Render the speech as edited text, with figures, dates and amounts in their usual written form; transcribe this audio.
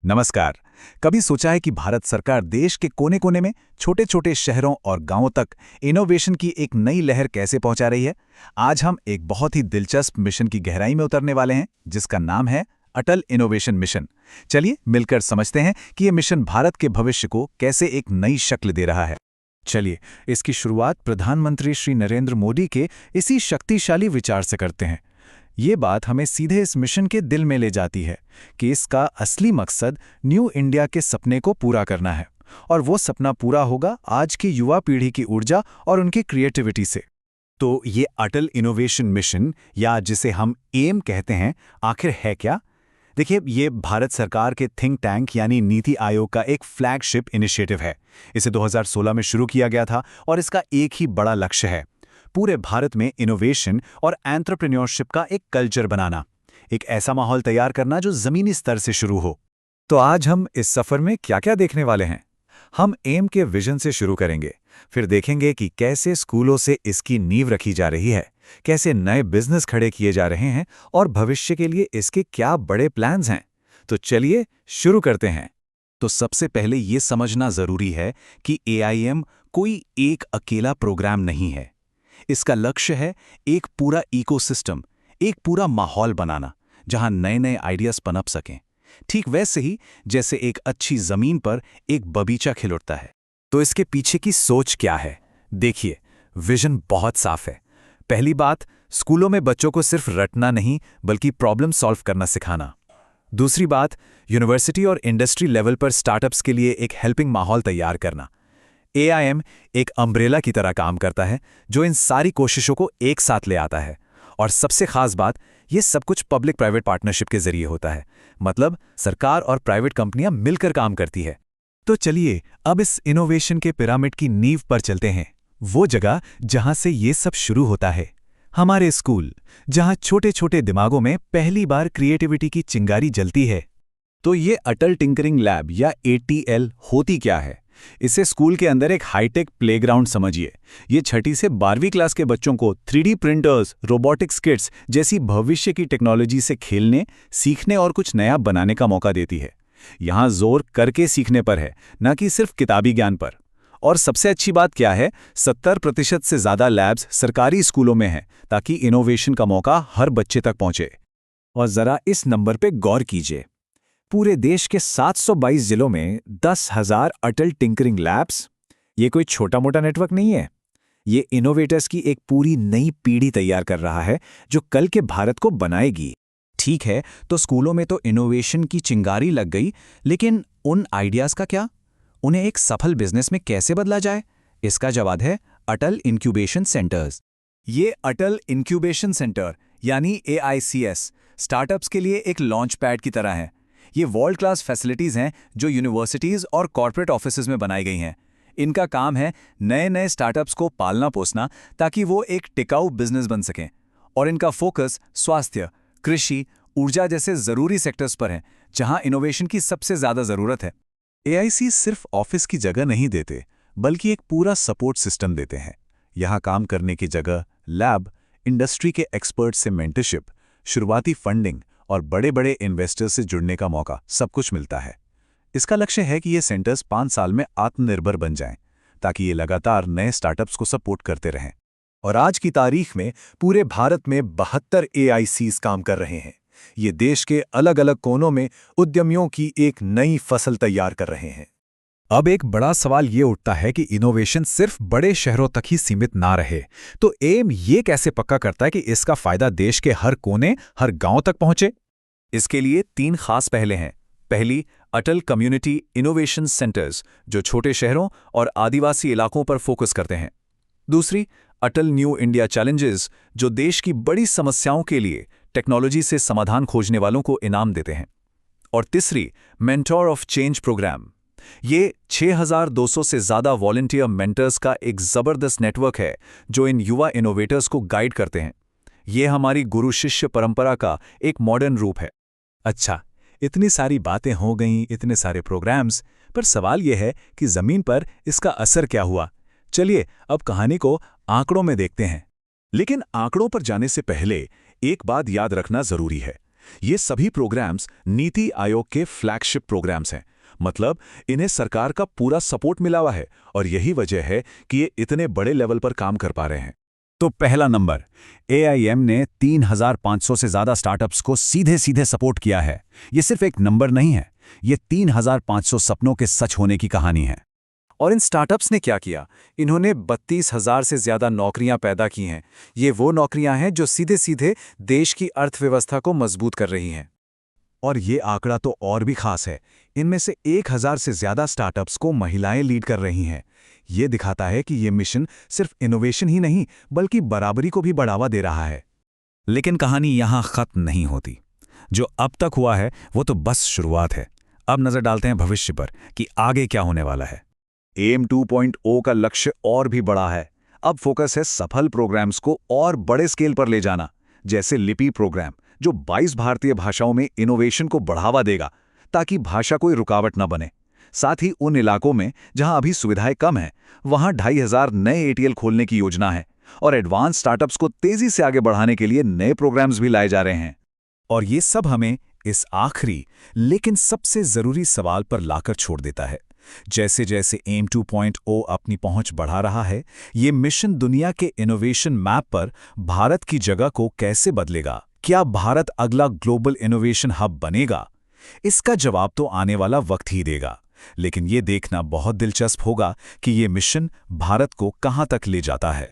नमस्कार। कभी सोचा है कि भारत सरकार देश के कोने कोने में छोटे छोटे शहरों और गांवों तक इनोवेशन की एक नई लहर कैसे पहुंचा रही है? आज हम एक बहुत ही दिलचस्प मिशन की गहराई में उतरने वाले हैं, जिसका नाम है अटल इनोवेशन मिशन। चलिए मिलकर समझते हैं कि ये मिशन भारत के भविष्य को कैसे एक नई शक्ल दे रहा है। चलिए इसकी शुरुआत प्रधानमंत्री श्री नरेंद्र मोदी के इसी शक्तिशाली विचार से करते हैं। ये बात हमें सीधे इस मिशन के दिल में ले जाती है कि इसका असली मकसद न्यू इंडिया के सपने को पूरा करना है, और वो सपना पूरा होगा आज की युवा पीढ़ी की ऊर्जा और उनकी क्रिएटिविटी से। तो ये अटल इनोवेशन मिशन, या जिसे हम एम कहते हैं, आखिर है क्या? देखिए, ये भारत सरकार के थिंक टैंक यानी नीति आयोग का एक फ्लैगशिप इनिशिएटिव है। इसे 2016 में शुरू किया गया था और इसका एक ही बड़ा लक्ष्य है, पूरे भारत में इनोवेशन और एंटरप्रेन्योरशिप का एक कल्चर बनाना, एक ऐसा माहौल तैयार करना जो जमीनी स्तर से शुरू हो। तो आज हम इस सफर में क्या-क्या देखने वाले हैं? हम एम के विजन से शुरू करेंगे, फिर देखेंगे कि कैसे स्कूलों से इसकी नींव रखी जा रही है, कैसे नए बिजनेस खड़े किए जा रहे हैं और भविष्य के लिए इसके क्या बड़े प्लान्स हैं। तो चलिए शुरू करते हैं। तो सबसे पहले ये समझना जरूरी है कि एआईएम कोई एक अकेला प्रोग्राम नहीं है। इसका लक्ष्य है एक पूरा इकोसिस्टम, एक पूरा माहौल बनाना जहां नए नए आइडियाज पनप सकें, ठीक वैसे ही जैसे एक अच्छी जमीन पर एक बगीचा खिल उठता है। तो इसके पीछे की सोच क्या है? देखिए, विजन बहुत साफ है। पहली बात, स्कूलों में बच्चों को सिर्फ रटना नहीं बल्कि प्रॉब्लम सॉल्व करना सिखाना। दूसरी बात, यूनिवर्सिटी और इंडस्ट्री लेवल पर स्टार्टअप्स के लिए एक हेल्पिंग माहौल तैयार करना। एआईएम एक अम्ब्रेला की तरह काम करता है जो इन सारी कोशिशों को एक साथ ले आता है। और सबसे खास बात, ये सब कुछ पब्लिक प्राइवेट पार्टनरशिप के जरिए होता है, मतलब सरकार और प्राइवेट कंपनियां मिलकर काम करती है। तो चलिए अब इस इनोवेशन के पिरामिड की नींव पर चलते हैं, वो जगह जहां से ये सब शुरू होता है, हमारे स्कूल, जहां छोटे छोटे दिमागों में पहली बार क्रिएटिविटी की चिंगारी जलती है। तो ये अटल टिंकरिंग लैब या एटीएल होती क्या है? इसे स्कूल के अंदर एक हाईटेक प्लेग्राउंड समझिए। ये 6ठी से 12वीं क्लास के बच्चों को 3D प्रिंटर्स, रोबोटिक्स किट्स जैसी भविष्य की टेक्नोलॉजी से खेलने, सीखने और कुछ नया बनाने का मौका देती है। यहाँ जोर करके सीखने पर है, न कि सिर्फ किताबी ज्ञान पर। और सबसे अच्छी बात क्या है, 70% से ज़्यादा लैब्स सरकारी स्कूलों में हैं, ताकि इनोवेशन का मौका हर बच्चे तक पहुंचे। और ज़रा इस नंबर पे गौर कीजिए, पूरे देश के 722 जिलों में 10,000 अटल टिंकरिंग लैब्स। ये कोई छोटा मोटा नेटवर्क नहीं है। ये इनोवेटर्स की एक पूरी नई पीढ़ी तैयार कर रहा है जो कल के भारत को बनाएगी। ठीक है, तो स्कूलों में तो इनोवेशन की चिंगारी लग गई, लेकिन उन आइडियाज़ का क्या? उन्हें एक सफल बिजनेस में कैसे बदला जाए? इसका जवाब है अटल इंक्यूबेशन सेंटर्स। ये अटल इंक्यूबेशन सेंटर यानी AICS स्टार्टअप्स के लिए एक लॉन्च पैड की तरह है। ये वर्ल्ड क्लास फैसिलिटीज़ हैं जो यूनिवर्सिटीज़ और कॉर्पोरेट ऑफिसेज में बनाई गई हैं। इनका काम है नए नए स्टार्टअप्स को पालना पोसना ताकि वो एक टिकाऊ बिजनेस बन सकें। और इनका फोकस स्वास्थ्य, कृषि, ऊर्जा जैसे ज़रूरी सेक्टर्स पर है जहां इनोवेशन की सबसे ज़्यादा ज़रूरत है। AIC सिर्फ ऑफिस की जगह नहीं देते, बल्कि एक पूरा सपोर्ट सिस्टम देते हैं। यहाँ काम करने की जगह, लैब, इंडस्ट्री के एक्सपर्ट से मेंटरशिप, शुरुआती फंडिंग और बड़े बड़े इन्वेस्टर्स से जुड़ने का मौका, सब कुछ मिलता है। इसका लक्ष्य है कि ये सेंटर्स 5 साल में आत्मनिर्भर बन जाएं, ताकि ये लगातार नए स्टार्टअप्स को सपोर्ट करते रहें। और आज की तारीख में पूरे भारत में 72 AICs काम कर रहे हैं। ये देश के अलग अलग कोनों में उद्यमियों की एक नई फसल तैयार कर रहे हैं। अब एक बड़ा सवाल ये उठता है कि इनोवेशन सिर्फ बड़े शहरों तक ही सीमित ना रहे। तो एम ये कैसे पक्का करता है कि इसका फायदा देश के हर कोने, हर गांव तक पहुंचे? इसके लिए 3 खास पहले हैं। पहली, अटल कम्युनिटी इनोवेशन सेंटर्स जो छोटे शहरों और आदिवासी इलाकों पर फोकस करते हैं। दूसरी, अटल न्यू इंडिया चैलेंजेस जो देश की बड़ी समस्याओं के लिए टेक्नोलॉजी से समाधान खोजने वालों को इनाम देते हैं। और तीसरी, मेंटोर ऑफ चेंज प्रोग्राम। ये 6,200 से ज़्यादा वॉलंटियर मेंटर्स का एक ज़बरदस्त नेटवर्क है जो इन युवा इनोवेटर्स को गाइड करते हैं। ये हमारी गुरु शिष्य परंपरा का एक मॉडर्न रूप है। अच्छा, इतनी सारी बातें हो गईं, इतने सारे प्रोग्राम्स, पर सवाल यह है कि ज़मीन पर इसका असर क्या हुआ? चलिए अब कहानी को आंकड़ों में देखते हैं। लेकिन आंकड़ों पर जाने से पहले एक बात याद रखना ज़रूरी है। ये सभी प्रोग्राम्स नीति आयोग के फ्लैगशिप प्रोग्राम्स हैं। मतलब इन्हें सरकार का पूरा सपोर्ट मिला हुआ है और यही वजह है कि ये इतने बड़े लेवल पर काम कर पा रहे हैं। तो पहला नंबर, AIM ने 3,500 से ज़्यादा स्टार्टअप्स को सीधे सीधे सपोर्ट किया है। ये सिर्फ एक नंबर नहीं है, ये 3,500 सपनों के सच होने की कहानी है। और इन स्टार्टअप्स ने क्या किया? इन्होंने 32,000 से ज़्यादा नौकरियां पैदा की हैं। ये वो नौकरियां हैं जो सीधे सीधे देश की अर्थव्यवस्था को मजबूत कर रही हैं। और ये आंकड़ा तो और भी खास है। इनमें से 1,000 से ज़्यादा स्टार्टअप्स को महिलाएं लीड कर रही हैं। ये दिखाता है कि ये मिशन सिर्फ इनोवेशन ही नहीं, बल्कि बराबरी को भी बढ़ावा दे रहा है। लेकिन कहानी यहाँ खत्म नहीं होती। जो अब तक हुआ है वो तो बस शुरुआत है। अब नजर डालते हैं भविष्य पर कि आगे क्या होने वाला है। AIM 2.0 का लक्ष्य और भी बड़ा है। अब फोकस है सफल प्रोग्राम्स को और बड़े स्केल पर ले जाना, जैसे लिपि प्रोग्राम, जो 22 भारतीय भाषाओं में इनोवेशन को बढ़ावा देगा ताकि भाषा कोई रुकावट न बने। साथ ही उन इलाकों में जहां अभी सुविधाएं कम हैं, वहां 2,500 नए ATL खोलने की योजना है और एडवांस स्टार्टअप्स को तेजी से आगे बढ़ाने के लिए नए प्रोग्राम्स भी लाए जा रहे हैं। और ये सब हमें इस आखिरी लेकिन सबसे जरूरी सवाल पर लाकर छोड़ देता है। जैसे जैसे AIM 2.0 अपनी पहुंच बढ़ा रहा है, ये मिशन दुनिया के इनोवेशन मैप पर भारत की जगह को कैसे बदलेगा? क्या भारत अगला ग्लोबल इनोवेशन हब बनेगा? इसका जवाब तो आने वाला वक्त ही देगा। लेकिन ये देखना बहुत दिलचस्प होगा कि ये मिशन भारत को कहां तक ले जाता है।